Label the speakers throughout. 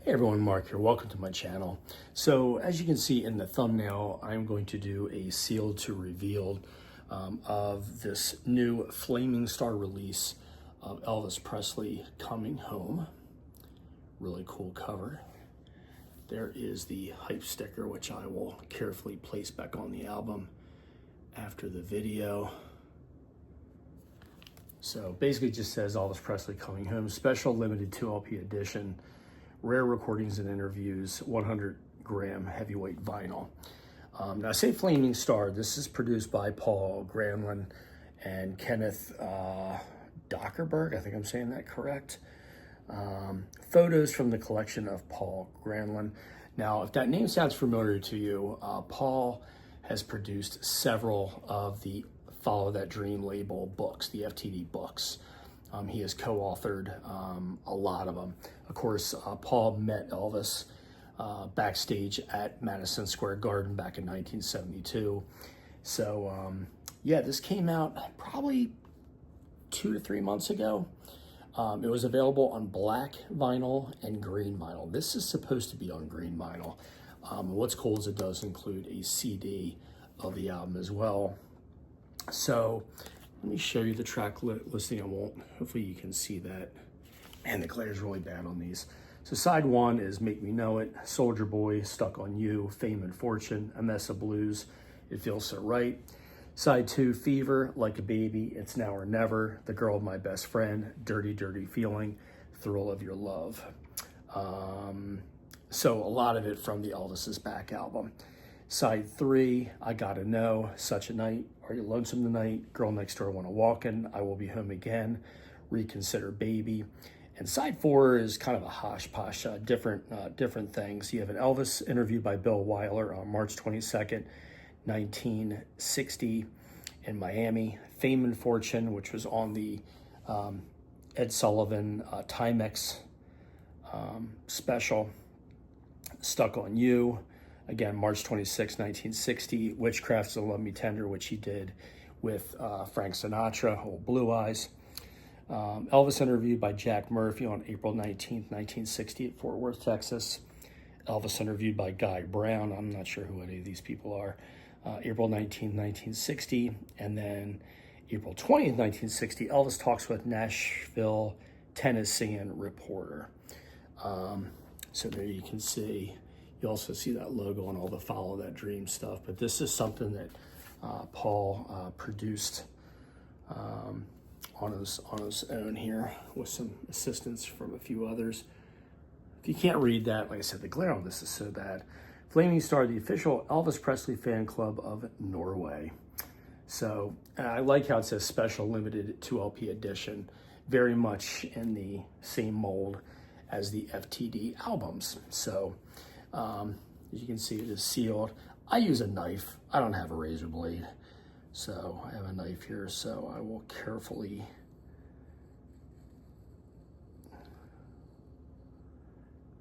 Speaker 1: Hey everyone, Mark here. Welcome to my channel. So as you can see in the thumbnail, I'm going to do a sealed to revealed of this new Flaming Star release of Elvis Presley, Coming Home. Really cool cover. There is the hype sticker, which I will carefully place back on the album after the video. So basically it just says Elvis Presley, Coming Home, special limited 2 LP edition. Rare recordings and interviews, 100-gram heavyweight vinyl. Now I say Flaming Star, this is produced by Paul Granlund and Kenneth Dockerberg, I think I'm saying that correct. Photos from the collection of Paul Granlund. Now, if that name sounds familiar to you, Paul has produced several of the Follow That Dream label books, the FTD books. He has co-authored a lot of them. Of course, Paul met Elvis backstage at Madison Square Garden back in 1972. So yeah, this came out probably 2 to 3 months ago. It was available on black vinyl and green vinyl. This is supposed to be on green vinyl. What's cool is it does include a CD of the album as well. So let me show you the track listing. Hopefully you can see that. Man, the glare is really bad on these. So side 1 is Make Me Know It, Soldier Boy, Stuck on You, Fame and Fortune, A Mess of Blues, It Feels So Right. Side 2, Fever, Like a Baby, It's Now or Never, The Girl of My Best Friend, Dirty, Dirty Feeling, Thrill of Your Love. So a lot of it from the Elvis's Back album. Side 3, I Gotta Know, Such a Night, Are You Lonesome Tonight, Girl Next Door Wanna Walkin', I Will Be Home Again, Reconsider Baby. And side 4 is kind of a hosh-posh, different things. You have an Elvis interview by Bill Wyler on March 22nd, 1960 in Miami. Fame and Fortune, which was on the Ed Sullivan Timex special. Stuck on You. Again, March 26, 1960, Witchcraft's Love Me Tender, which he did with Frank Sinatra, Old Blue Eyes. Elvis interviewed by Jack Murphy on April 19, 1960 at Fort Worth, Texas. Elvis interviewed by Guy Brown. I'm not sure who any of these people are. April 19, 1960. And then April 20th, 1960, Elvis talks with Nashville, Tennessean reporter. So there you can see. You also see that logo on all the Follow That Dream stuff, but this is something that Paul produced on his own here with some assistance from a few others. If you can't read that, like I said, the glare on this is so bad. Flaming Star, the official Elvis Presley fan club of Norway. So I like how it says special limited 2 LP edition, very much in the same mold as the FTD albums. So as you can see, it is sealed. I use a knife. I don't have a razor blade. So I have a knife here, so I will carefully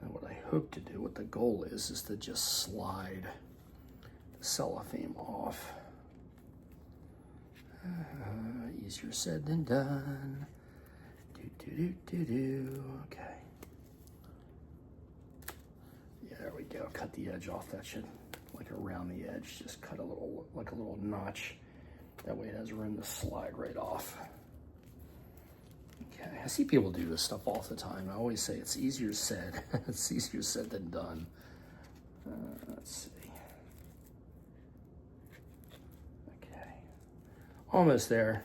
Speaker 1: and what I hope to do, what the goal is to just slide the cellophane off. Easier said than done. Okay. There we go, cut the edge off. That should, like around the edge, just cut a little, like a little notch. That way it has room to slide right off. Okay, I see people do this stuff all the time. I always say it's easier said. It's easier said than done. Let's see. Okay, almost there.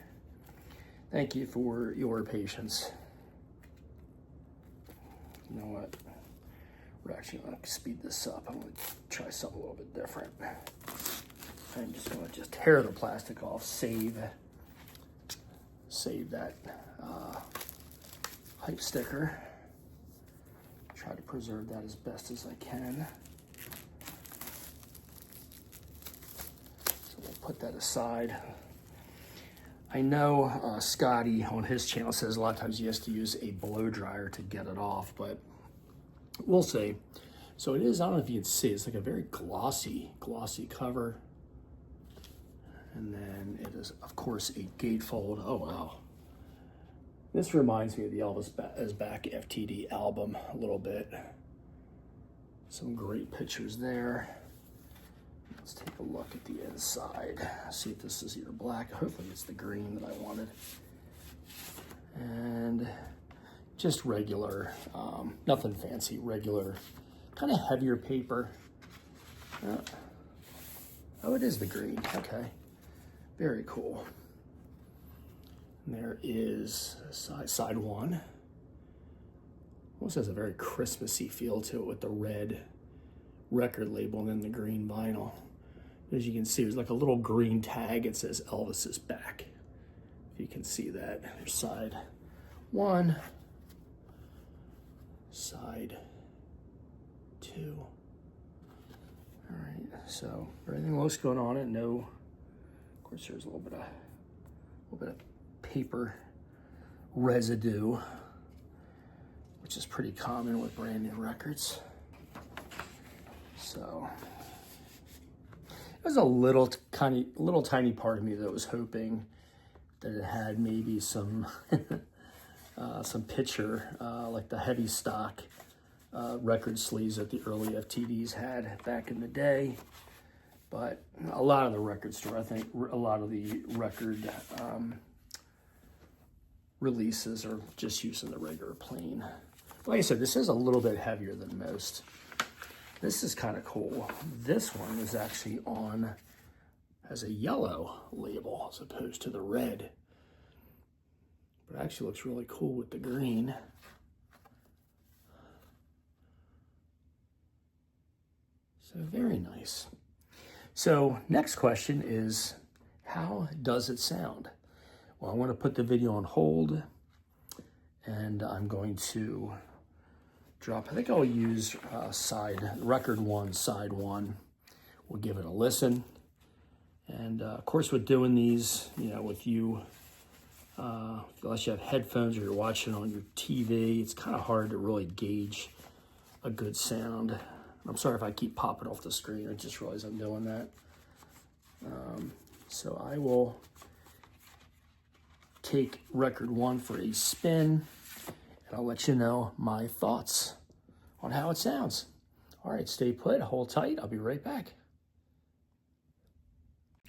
Speaker 1: Thank you for your patience. You know what? We're actually going to speed this up. I'm going to try something a little bit different. I'm just going to tear the plastic off, save that hype sticker. Try to preserve that as best as I can. So we'll put that aside. I know Scotty on his channel says a lot of times he has to use a blow dryer to get it off, but we'll see. So it is, I don't know if you can see, it's like a very glossy cover. And then it is, of course, a gatefold. Oh, wow. This reminds me of the Elvis is Back FTD album a little bit. Some great pictures there. Let's take a look at the inside. See if this is either black. Hopefully it's the green that I wanted. And just regular, nothing fancy, regular, kind of heavier paper. Oh, it is the green. Okay. Very cool. And there is side one. Almost has a very Christmassy feel to it with the red record label and then the green vinyl. As you can see, there's like a little green tag. It says Elvis is back. If you can see that. There's side one, side two. All right, so everything looks good on it. No, of course, there's a little bit of paper residue, which is pretty common with brand new records. So there's a little tiny part of me that was hoping that it had maybe some some picture like the heavy stock record sleeves that the early FTDs had back in the day. But a lot of the record store, I think a lot of the record releases are just using the regular plain. Like I said, this is a little bit heavier than most. This is kind of cool. This one is actually has a yellow label as opposed to the red. But it actually looks really cool with the green. So very nice. So next question is, how does it sound? Well, I want to put the video on hold, and I'm going to drop, I think I'll use record one, side one. We'll give it a listen. And of course, with doing these, with you, unless you have headphones or you're watching on your TV, it's kind of hard to really gauge a good sound. I'm sorry if I keep popping off the screen. I just realized I'm doing that. So I will take record one for a spin, and I'll let you know my thoughts on how it sounds. All right, stay put, hold tight. I'll be right back.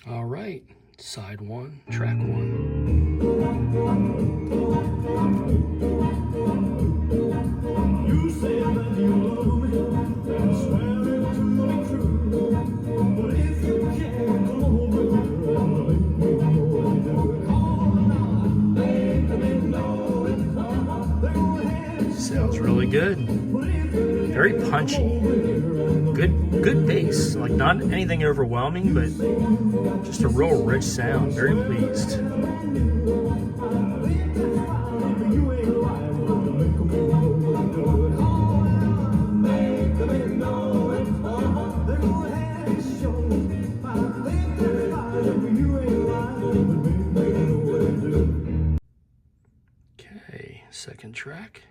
Speaker 1: All right, side one, track one. You say that you love me, and swear it to be true. But if you can't come over here and let me know what you do, call let me know it. Sounds really good. Very punchy. Good bass. Like not anything overwhelming, but just a real rich sound. Very pleased. Okay, second track.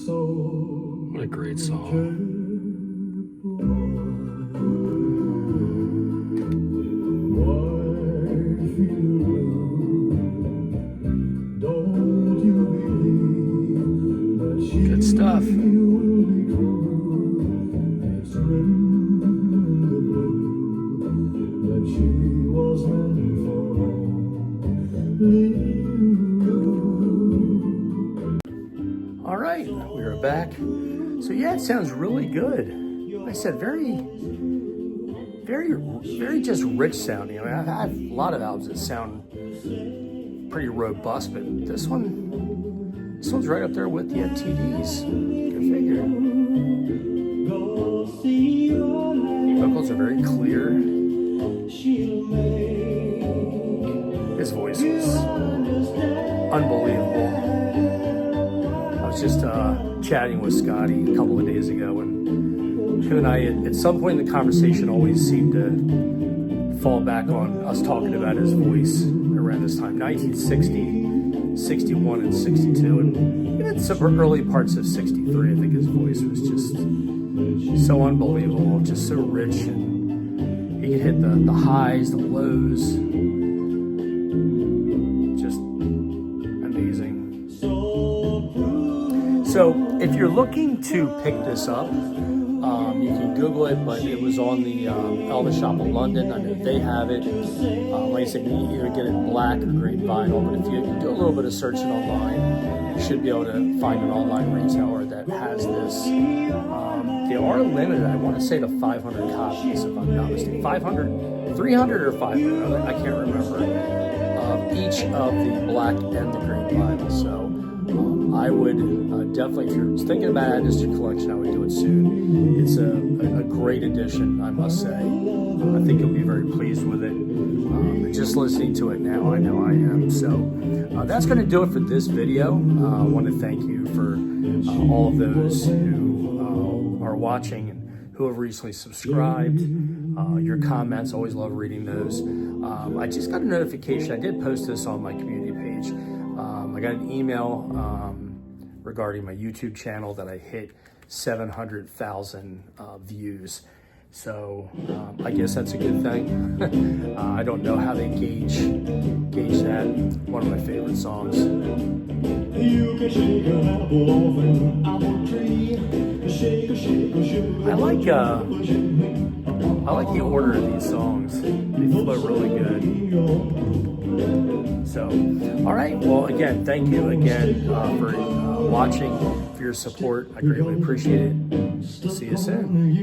Speaker 1: What a great song. Good stuff. All right, we are back. So yeah, it sounds really good. Like I said, very just rich sounding. I mean, I've had a lot of albums that sound pretty robust, but this one's right up there with the FTDs. Go figure. Vocals are very clear. His voice was unbelievable. I was just chatting with Scotty a couple of days ago, and him and I, at some point in the conversation, always seemed to fall back on us talking about his voice around this time, 1960, 61, and 62, and even some early parts of 63. I think his voice was just so unbelievable, just so rich, and he could hit the highs, the lows, just amazing. So if you're looking to pick this up, you can Google it, but it was on the Elvis Shop of London. I know they have it. Like I said, you can either get it in black or green vinyl, but if you do a little bit of searching online, you should be able to find an online retailer that has this. They are limited, I want to say, to 500 copies, if I'm not mistaken. 500, 300 or 500, I can't remember. Each of the black and the green vinyl. So I would definitely, if you're thinking about adding this to your collection, I would do it soon. It's a great addition, I must say. I think you'll be very pleased with it. Just listening to it now, I know I am. So that's going to do it for this video. I want to thank you for all of those who are watching and who have recently subscribed. Your comments, always love reading those. I just got a notification. I did post this on my community page. I got an email regarding my YouTube channel that I hit 700,000 views. So I guess that's a good thing. I don't know how they gauge that. One of my favorite songs. I like the order of these songs. They flow really good. So, all right. Well, again, thank you again for watching, for your support. I greatly appreciate it. See you soon.